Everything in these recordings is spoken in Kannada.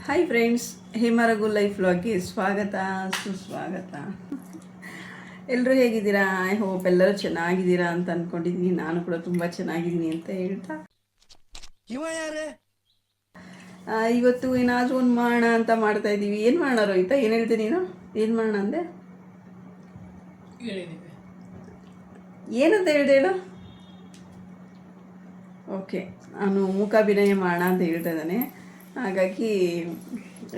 ಹಾಯ್ ಫ್ರೆಂಡ್ಸ್, ಹೇಮರಗು ಲೈಫ್ ವ್ಲಾಗ್ಗೆ ಸ್ವಾಗತ ಸುಸ್ವಾಗತ. ಎಲ್ಲರೂ ಹೇಗಿದ್ದೀರಾ? ಐ ಹೋಪ್ ಎಲ್ಲರೂ ಚೆನ್ನಾಗಿದ್ದೀರಾ ಅಂತ ಅಂದ್ಕೊಂಡಿದ್ದೀನಿ. ನಾನು ಕೂಡ ತುಂಬ ಚೆನ್ನಾಗಿದ್ದೀನಿ ಅಂತ ಹೇಳ್ತಾ ಇವತ್ತು ಏನಾದರೂ ಒಂದು ಮಾಡೋಣ ಅಂತ ಮಾಡ್ತಾ ಇದ್ದೀವಿ. ಏನು ಮಾಡೋಣ ರೋಹಿತ? ಏನು ಹೇಳ್ತೀನಿ ನೀನು? ಏನು ಮಾಡೋಣ ಅಂದೆ? ಏನಂತ ಹೇಳ್ದೆ ಹೇಳು? ಓಕೆ, ನಾನು ಮೂಕಾಭಿನಯ ಮಾಡೋಣ ಅಂತ ಹೇಳ್ತಾ ಇದ್ದಾನೆ. ಹಾಗಾಗಿ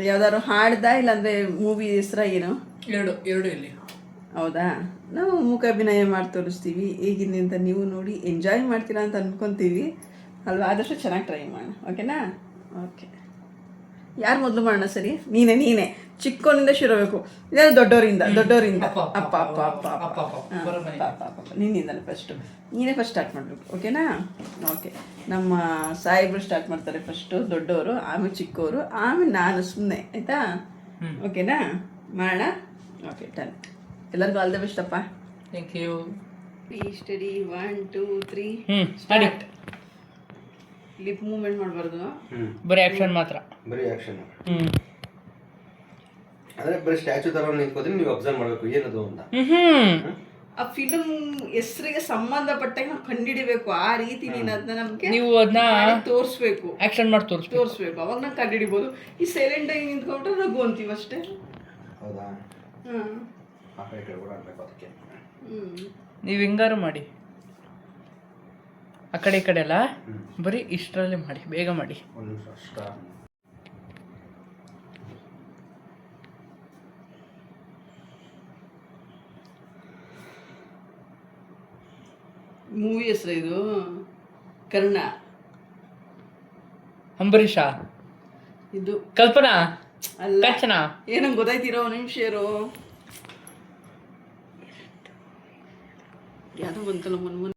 ಯಾವ್ದಾದ್ರು ಹಾಡ್ದ ಇಲ್ಲಾಂದರೆ ಮೂವಿ ಹೆಸರ ಏನು? ಎರಡು ಇಲ್ಲಿ. ಹೌದಾ? ನಾವು ಮೂಕಾಭಿನಯ ಮಾಡಿ ತೋರಿಸ್ತೀವಿ ಹೇಗಿದೆ ಅಂತ ನೀವು ನೋಡಿ ಎಂಜಾಯ್ ಮಾಡ್ತೀರಾ ಅಂತ ಅಂದ್ಕೊತೀವಿ ಅಲ್ವಾ? ಆದಷ್ಟು ಚೆನ್ನಾಗಿ ಟ್ರೈ ಮಾಡೋಣ, ಓಕೆನಾ? ಓಕೆ, ಯಾರು ಮೊದಲು ಮಾಡೋಣ? ಸರಿ, ನೀನೇ ಚಿಕ್ಕವನಿಂದ ಶುರು ಬೇಕು. ಇದಾದ್ರು ದೊಡ್ಡವರಿಂದ ಅಪ್ಪ ನಿನ್ನಿಂದಲೇ ಫಸ್ಟು. ನೀನೇ ಫಸ್ಟ್ ಸ್ಟಾರ್ಟ್ ಮಾಡಬೇಕು, ಓಕೆನಾ? ಓಕೆ, ನಮ್ಮ ಸಾಹೇಬರು ಸ್ಟಾರ್ಟ್ ಮಾಡ್ತಾರೆ ಫಸ್ಟು, ದೊಡ್ಡವರು, ಆಮೇಲೆ ಚಿಕ್ಕವರು, ಆಮೇಲೆ ನಾನು ಸುಮ್ಮನೆ. ಆಯಿತಾ? ಓಕೆನಾ? ಮಾಡೋಣ. Okay, done. ಎಲ್ಲರಿಗೂ ಆಲ್ ದ ಬೆಸ್ಟ್ ಅಪ್ಪ. Thank you. Study 1 2 3 start. Lip movement ಮಾಡಬಾರ್ದು, ಬರೀ ಆಕ್ಷನ್ ಮಾತ್ರ. ಬರೀ ಆಕ್ಷನ್. ಅಂದ್ರೆ ಬರೀ ಸ್ಟ್ಯಾಚು ತರ ನಿಂತ್ಕೋತೀನಿ, ನೀವು ಅಬ್ಸರ್ವ್ ಮಾಡಬೇಕು ಏನದು ಅಂತ. ಆ ಫಿಲಮ್ ಹೆಸರಿಗೆ ಸಂಬಂಧಪಟ್ಟಾಗ ನಾವು ಕಂಡುಹಿಡಿಬೇಕು. ಆ ರೀತಿ ನೀನು ಅದನ್ನ ನಮಗೆ ನೀವು ಅದನ್ನ ತೋರಿಸ್ಬೇಕು, ಆಕ್ಷನ್ ಮಾಡಿ ತೋರಿಸ್ಬೇಕು. ಅವಾಗ ನಾವು ಕಂಡುಹಿಡಿಬೋದು. ಈ ಸೈಲೆಂಟ್ ಆಗಿ ನಿಂತ್ಕೊಂಡ್ರೆ ನಗು ಅಂತೀವಿ ಅಷ್ಟೇ. ಹೌದಾ? ಹಾಂ, ಆ ಕಡೆ ಕೂಡ ಆಡ್ಬೇಕು ಅದಕ್ಕೆ. ನೀವು ಹಿಂಗಾರು ಮಾಡಿ, ಆ ಕಡೆ ಈ ಕಡೆ ಎಲ್ಲ ಬರೀ ಇಷ್ಟರಲ್ಲೇ ಮಾಡಿ, ಬೇಗ ಮಾಡಿ. ಒಂದು ನಿಮಿಷ ಅಷ್ಟ. ಮೂವಿ ಹೆಸರು ಇದು ಕರ್ಣ. ಅಂಬರೀಷ, ಇದು ಕಲ್ಪನಾ, ಅಲ್ಲ, ಕಾಂಚನ. ಏನಂಗೆ ಗೊತ್ತಾಯ್ತಿರೋ? ಒಂದು ನಿಮಿಷ ಇರೋ. ಯಾವುದೋ ಬಂತಲ್ಲ ಮೊನ್ನೆ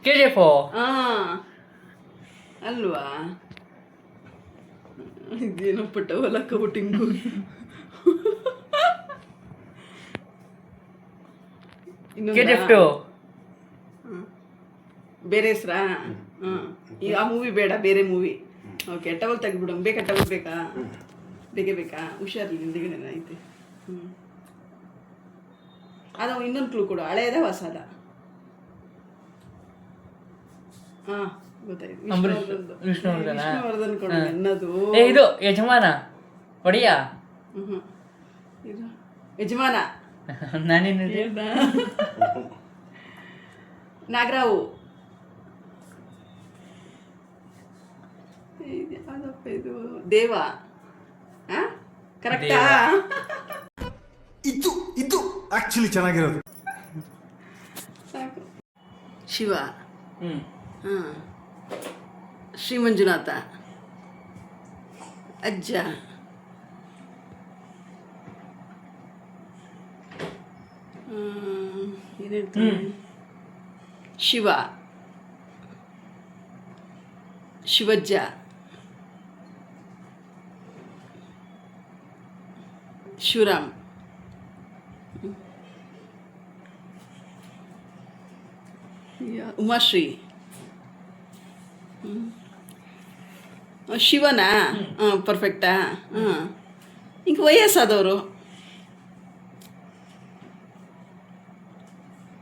KGF. ಅಲ್ವಾ? ಇದೇನೋ ಪಟ್ಟವಲ್ಲ ಕೌಟಿಂಗು. KGF 2. ಬೇರೆ ಹೆಸ್ರಾ? ಈಗ ಆ ಮೂವಿ ಬೇಡ, ಬೇರೆ ಮೂವಿ. Okay, towel ತೆಗ್ಬಿಡು. ಬೇಕಾ ಟವಲ್? ಬೇಕಾ? ಬೇಕಾ? ಹುಷಾರಿಲ್ಲ, ಹಿಂದಿಗಡೆ ಐತೆ. ಅದು ಇನ್ನೊಂದು ಕ್ಲೂ ಕೊಡು. ಹಳೆಯದ ಹೊಸದ? ಹಾಂ, ಗೊತ್ತಾಯ್ತು. ವಿಷ್ಣುವರ್ಧನ್ ಕೊಡು. ಅನ್ನೋದು ಇದು ಯಜಮಾನ ಒಡೆಯ. ಇದು ಯಜಮಾನ. ನಾನೇನು ನಾಗರಾವು. ಯಾವ್ದಪ್ಪ ಇದು? ದೇವ. ಕರೆಕ್ಟಾ? ಇದು ಆಕ್ಚುಲಿ ಚೆನ್ನಾಗಿರೋದು. ಸಾಕು. ಶಿವ. ಹಾಂ. ಶ್ರೀ ಮಂಜುನಾಥ. ಅಜ್ಜ. ಏನು ಹೇಳ್ತಾರೆ? ಶಿವ. ಶಿವಜ್ಜ. ಶಿವರಾಮ್. ಉಮಾಶ್ರೀ. ಶಿವನಾ? ಹಾಂ, ಪರ್ಫೆಕ್ಟಾ? ಹಾಂ. ಈಗ ವಯಸ್ಸಾದವರು,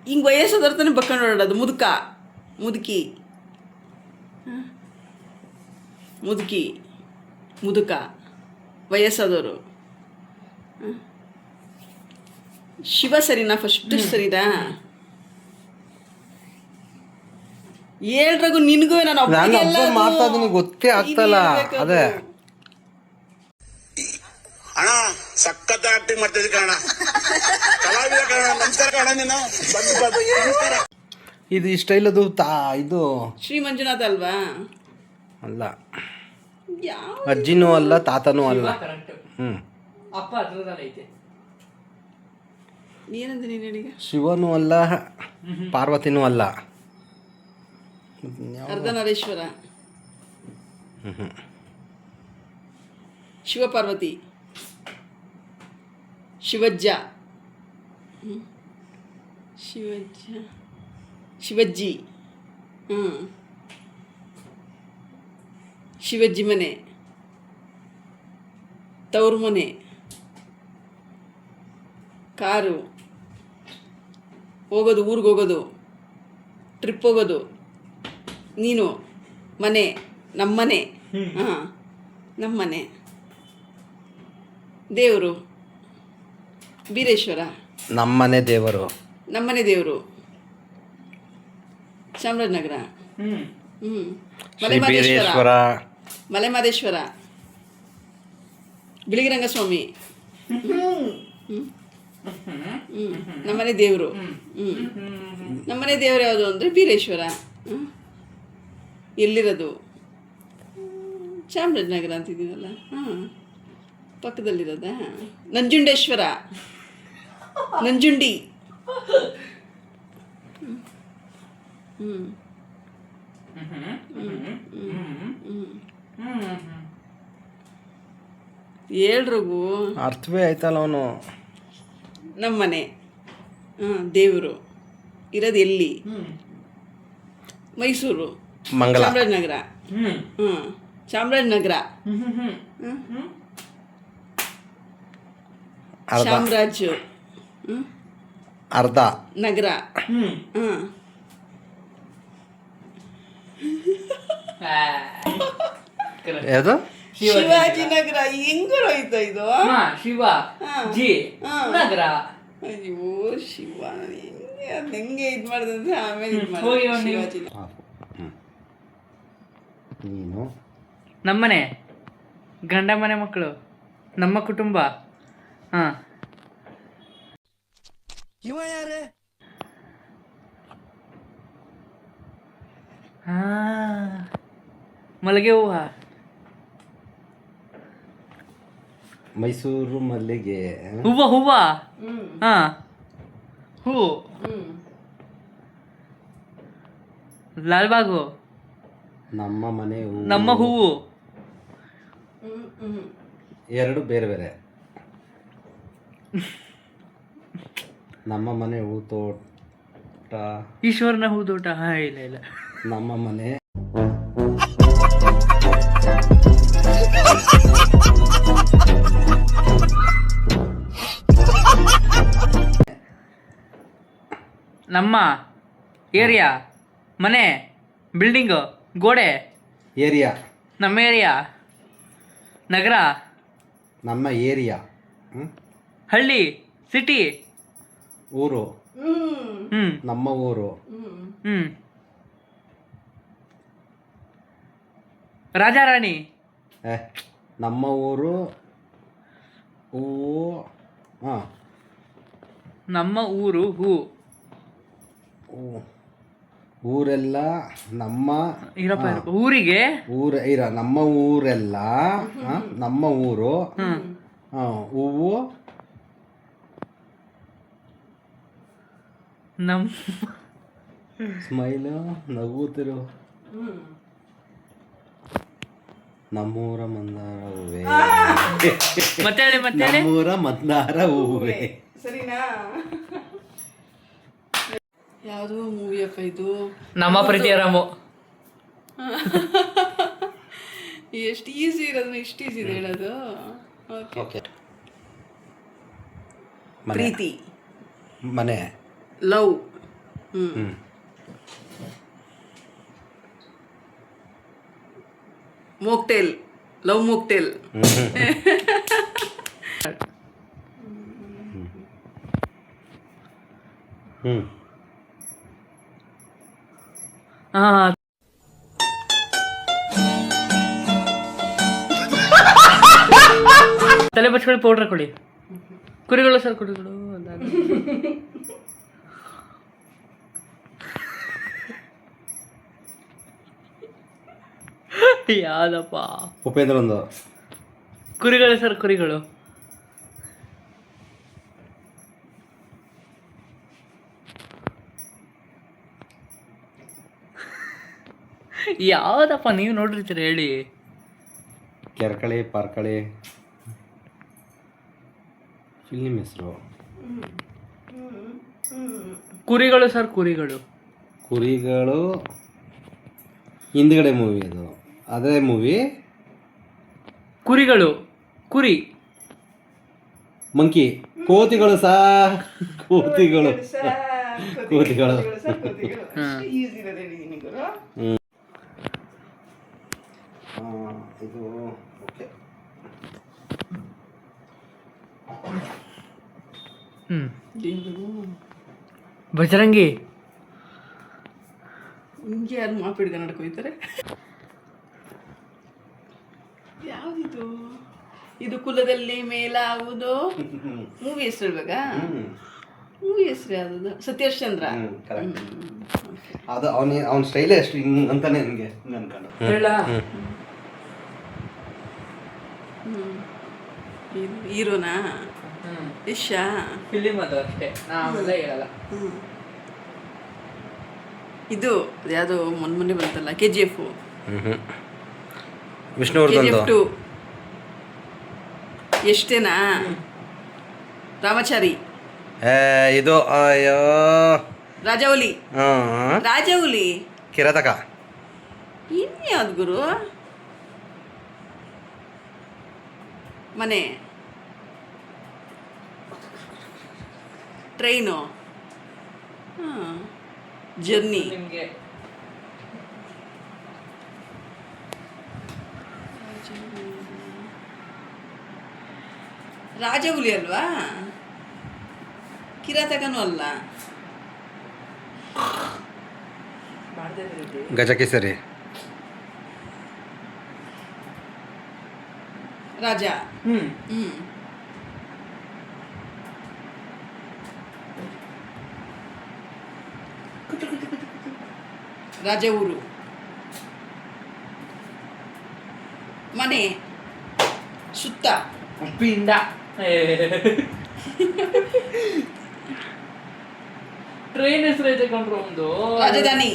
ಹಿಂಗೆ ವಯಸ್ಸಾದವ್ರ ತಾನೇ ಬಕ್ಕೊಂಡು ಓಡಾಡೋದು. ಮುದುಕಿ. ಮುದುಕ, ವಯಸ್ಸಾದವರು. ಶಿವ ಸರಿನಾ? ಫಸ್ಟ್ ಸರಿನಾ? ಹೇಳ್ರಾಗು. ನಿನಗೂ ನಾನು ಮಾಡ್ತಾ ಇದೀನಿ, ಗೊತ್ತೇ ಆಗ್ತಲ್ಲ. ಅದೇ ಅಣ್ಣ ಸಖತ್ ಆಕ್ಟಿಂಗ್ ಮಾಡ್ತಿದ್ದೆ ಕಣ, ಕಲಾವಿದ ಕಣ. ನಮಸ್ಕಾರ ಕಣ. ನೀನು ಇದು ಈ ಸ್ಟೈಲ್ ಅದು ಇದು ಶ್ರೀ ಮಂಜುನಾಥ ಅಲ್ವಾ? ಅಲ್ಲ, ಯಾವ ಅಜ್ಜಿನೂ ಅಲ್ಲ, ತಾತನೂ ಅಲ್ಲ. ಅಪ್ಪ ಅದ್ರದಲ್ಲಿ ಐತೆ. ಏನಂತ ನೀನು ಹೇಳಿ? ಶಿವನೂ ಅಲ್ಲ, ಪಾರ್ವತಿನೂ ಅಲ್ಲ. ಅರ್ಧನಾರೀಶ್ವರ. ಶಿವಪಾರ್ವತಿ. ಶಿವಜ್ಜ. ಶಿವಜ್ಜಿ. ಹಾಂ. ಶಿವಜ್ಜಿ ಮನೆ, ತವ್ರ ಮನೆ, ಕಾರು, ಹೋಗೋದು, ಊರಿಗೆ ಹೋಗೋದು, ಟ್ರಿಪ್ ಹೋಗೋದು, ನೀನು, ಮನೆ, ನಮ್ಮನೆ. ಹಾಂ, ನಮ್ಮನೆ. ದೇವರು ಬೀರೇಶ್ವರ, ನಮ್ಮನೆ ದೇವರು. ನಮ್ಮನೆ ದೇವರು ಚಾಮರಾಜನಗರ. ಮಲೆಮಹದೇಶ್ವರ, ಮಲೆಮಹದೇಶ್ವರ, ಬಿಳಿಗಿರಂಗಸ್ವಾಮಿ. ನಮ್ಮನೆ ದೇವರು. ನಮ್ಮನೆ ದೇವರು ಯಾವುದು ಅಂದರೆ ಬೀರೇಶ್ವರ. ಎಲ್ಲಿರೋದು? ಚಾಮರಾಜನಗರ ಅಂತಿದ್ದೀನಲ್ಲ. ಹಾಂ, ಪಕ್ಕದಲ್ಲಿರೋದಾ? ನಂಜುಂಡೇಶ್ವರ, ನಂಜುಂಡಿ. ಹೇಳ್ರಗು. ಅರ್ಥವೇ ಆಯ್ತಲ್ಲ ಅವನು. ನಮ್ಮನೆ. ಹಾಂ, ದೇವರು ಇರೋದು ಎಲ್ಲಿ? ಮೈಸೂರು, ಮಂಗಲ. ಚಾಮರಾಜನಗರ. ಹಾಂ, ಚಾಮರಾಜನಗರ. ಚಾಮರಾಜ್ ಅರ್ಧ ನಗರ. ಹಾಂ, ಯಾವುದು? ಶಿವಾಜಿನಗರ. ಹೆಂಗೋಯ್ತು ಇದು? ಶಿವ ಜಿ ನಗರ. ಅಯ್ಯೋ ಶಿವ, ಹೆಂಗೆ ಇದು ಮಾಡಿದ್ರೆ ಆಮೇಲೆ ಇದು ಹೋಗಿ ಮಾಡಿದೆ. ನೀವು. ಶಿವಾಜಿನಗರ. ನೀನು ನಮ್ಮನೆ, ಗಂಡ ಮನೆ ಮಕ್ಕಳು, ನಮ್ಮ ಕುಟುಂಬ. ಹಾಂ, ಹಾಂ, ಮಲ್ಲಿಗೆ ಹೂವ, ಮೈಸೂರು ಮಲ್ಲಿಗೆ. ಹೂವ ಹೂವ. ಹಾಂ, ಹೂವು. ಲಾಲ್ಬಾಗು, ನಮ್ಮ ಮನೆ ಹೂವು. ನಮ್ಮ ಹೂವು. ಎರಡು ಬೇರೆ ಬೇರೆ. ನಮ್ಮ ಮನೆ ಹೂ ತೋಟ. ಈಶ್ವರನ ಹೂದೋಟ. ಹಾಂ, ಇಲ್ಲ ಇಲ್ಲ. ನಮ್ಮ ಮನೆ. ನಮ್ಮ ಏರಿಯಾ, ಮನೆ, ಬಿಲ್ಡಿಂಗು, ಗೋಡೆ. ಏರಿಯಾ. ನಮ್ಮ ಏರಿಯಾ, ನಗರ, ನಮ್ಮ ಏರಿಯಾ. ಹಳ್ಳಿ, ಸಿಟಿ. ಊರು. ನಮ್ಮ ಊರು. ರಾಜಾರಾಣಿ. ನಮ್ಮ ಊರು. ಹೂವು. ಹಾಂ, ನಮ್ಮ ಊರು ಹೂ. ಊರೆಲ್ಲ ನಮ್ಮ. ಇರಪ್ಪ ಊರಿಗೆ. ನಮ್ಮ ಊರೆಲ್ಲ ನಮ್ಮ ಊರು. ಹೂವು. ನಮ್ಮ ಸ್ಮೈಲು, ನಗುತ್ತಿರು. ನಮ್ಮೂರ ಮಂದಾರ ಹೂವೆ. ಮತ್ತೆ ಹೇಳಿ, ಮತ್ತೆ ಹೇಳಿ. ನಮ್ಮೂರ ಮಂದಾರ ಹೂವೆ. ಸರಿನಾ? ಯಾವುದು ಮೂವಿಯಪ್ಪ ಇದು? ನಮ್ಮ ಪ್ರೀತಿಯ ರಾಮು. ಎಷ್ಟು ಈಸಿ ಇರೋದು, ಇಷ್ಟು ಈಸಿ ಇದೆ ಹೇಳೋದು. ಓಕೆ. ಪ್ರೀತಿ, ಮನೆ, ಲವ್. ಮೋಕ್ಟೇಲ್, ಲವ್ ಮೋಕ್ಟೇಲ್. ಹಾಂ, ತಲೆ ಬಚ್ಕೊಳ್ಳಿ, ಪೌಡ್ರ್ ಕೊಡಿ. ಕುರಿಗಳು ಸರ್, ಕುರಿಗಳು. ಯಾವ್ದಪ್ಪ? ಉಪೇಂದ್ರ ಒಂದು. ಕುರಿಗಳು ಸರ್, ಕುರಿಗಳು. ಯಾವ್ದಪ್ಪ ನೀವು ನೋಡಿರ್ತೀರ ಹೇಳಿ. ಕೆರ್ಕಳಿ, ಪಾರ್ಕಳಿ. ಫಿಲ್ಮ್ ಹೆಸರು. ಕುರಿಗಳು ಸರ್, ಕುರಿಗಳು. ಕುರಿಗಳು. ಹಿಂದ್ಗಡೆ ಮೂವಿ ಅದು ಅದೇ ಮೂವಿ. ಕುರಿಗಳು. ಕುರಿ. ಮಂಕಿ. ಕೋತಿಗಳು ಸಾ ಕೋತಿಗಳು. ಕೋತಿಗಳು. ಈಸಿ ಇರೋದು ಹೇಳಿದ್ದೀನಿ ಗುರು. ಇದು ಓಕೆ. ಬಜರಂಗಿ. ಹಿಂಗೆ ಯಾರು ಮಾಪಿಡ್ಗ ನಡ್ಕೊಯ್ತಾರೆ. ಯಾವ್ದಿದು? ಇದು ಕುಲದಲ್ಲಿ ಮೇಲಾಗುವುದು ಮೂವಿ ಹೆಸರು ಹೇಳ್ಬೇಕಾ? ಮೂವಿ ಹೆಸರು ಯಾವ್ದು? ಸತ್ಯೇಶ್ ಚಂದ್ರ. ಅದು ಅವನ ಸ್ಟೈಲೇ ಅಷ್ಟು ಹಿಂಗೆ ಅಂತಾನೆ ನನಗೆ ಅನ್ಕೊಂಡು. ಹೇಳ. ಹೀರೋನಾ? ಇಶಾ ಫಿಲಿಮ್ ಅದು ಅಷ್ಟೇ, ನಾವೆಲ್ಲ ಹೇಳಲ್ಲ. ಇದು ಯಾವುದು ಮೊನ್ನೆ ಬಂತಲ್ಲ, KGF. ವಿಷ್ಣುವರ್ಧನ್. KGF 2 ಎಷ್ಟೇನಾ? ರಾಮಚಾರಿ. ಇದು ಅಯ್ಯೋ ರಾಜವಲಿ. ರಾಜವಲಿ. ಕಿರಾತಕ. ಇನ್ಯಾವ್ದು ಗುರು? ಮನೆ. ಟ್ರೈನು. ಜರ್ನಿ. ನಿಮಗೆ ರಾಜಹುಲಿ ಅಲ್ವಾ? ಕಿರಾತಕನೂ ಅಲ್ಲ. ಗಜಕೇಸರಿ. ರಾಜ. ರಾಜ ಊರು. ಮನೆ. ಸುತ್ತ. ಪಿಂಡ. ಟ್ರೈನ್ ಹೆಸರು ಐತೆ ಕೊಂಡ್ರು ಒಂದು. ರಾಜಧಾನಿ.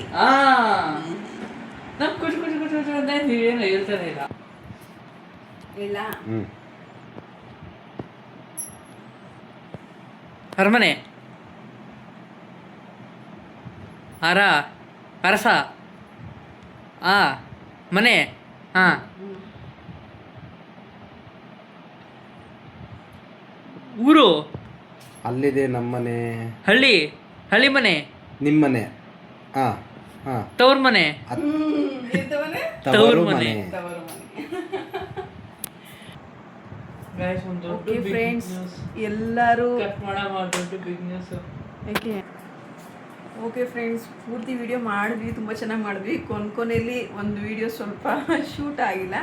ನಮ್ ಖುಷಿ ಖುಷಿ ಖುಷಿ ಖುಷಿ ಅಂತ ಏನು ಹೇಳ್ತಾನೆ ಇಲ್ಲ. ಇಲ್ಲ. ಅರಮನೆ. ಅರಸ. ಮನೆ. ಊರು. ಅಲ್ಲಿದೆ ನಮ್ಮನೆ. ಹಳ್ಳಿ ಮನೆ. ನಿಮ್ಮನೆ. ತವ್ರ ಮನೆ. ತವರು ಮನೆ. ಓಕೆ ಫ್ರೆಂಡ್ಸ್, ಎಲ್ಲರೂ ಓಕೆ ಫ್ರೆಂಡ್ಸ್, ಪೂರ್ತಿ ವಿಡಿಯೋ ಮಾಡಿದ್ವಿ, ತುಂಬ ಚೆನ್ನಾಗಿ ಮಾಡಿದ್ವಿ. ಕೊನೆಯಲ್ಲಿ ಒಂದು ವಿಡಿಯೋ ಸ್ವಲ್ಪ ಶೂಟ್ ಆಗಿಲ್ಲ,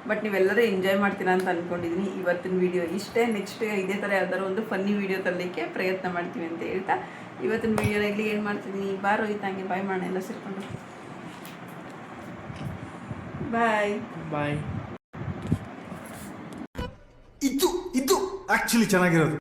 ಬಟ್ ನೀವೆಲ್ಲರೂ ಎಂಜಾಯ್ ಮಾಡ್ತೀರಾ ಅಂತ ಅಂದ್ಕೊಂಡಿದ್ದೀನಿ. ಇವತ್ತಿನ ವಿಡಿಯೋ ಇಷ್ಟೇ. ನೆಕ್ಸ್ಟ್ ಇದೇ ಥರ ಯಾವ್ದಾದ್ರು ಒಂದು ಫನ್ನಿ ವಿಡಿಯೋ ತರಲಿಕ್ಕೆ ಪ್ರಯತ್ನ ಮಾಡ್ತೀವಿ ಅಂತ ಹೇಳ್ತಾ ಇವತ್ತಿನ ವಿಡಿಯೋನಲ್ಲಿ ಏನು ಮಾಡ್ತಿದ್ದೀನಿ, ಬಾರೋ ಈ ತಂಗೆ ಬಾಯ್ ಮಾಡೋಣ ಎಲ್ಲ ಸೇರಿಕೊಂಡು. ಬಾಯ್. ಇದು ಆಕ್ಚುಲಿ ಚೆನ್ನಾಗಿರೋದು.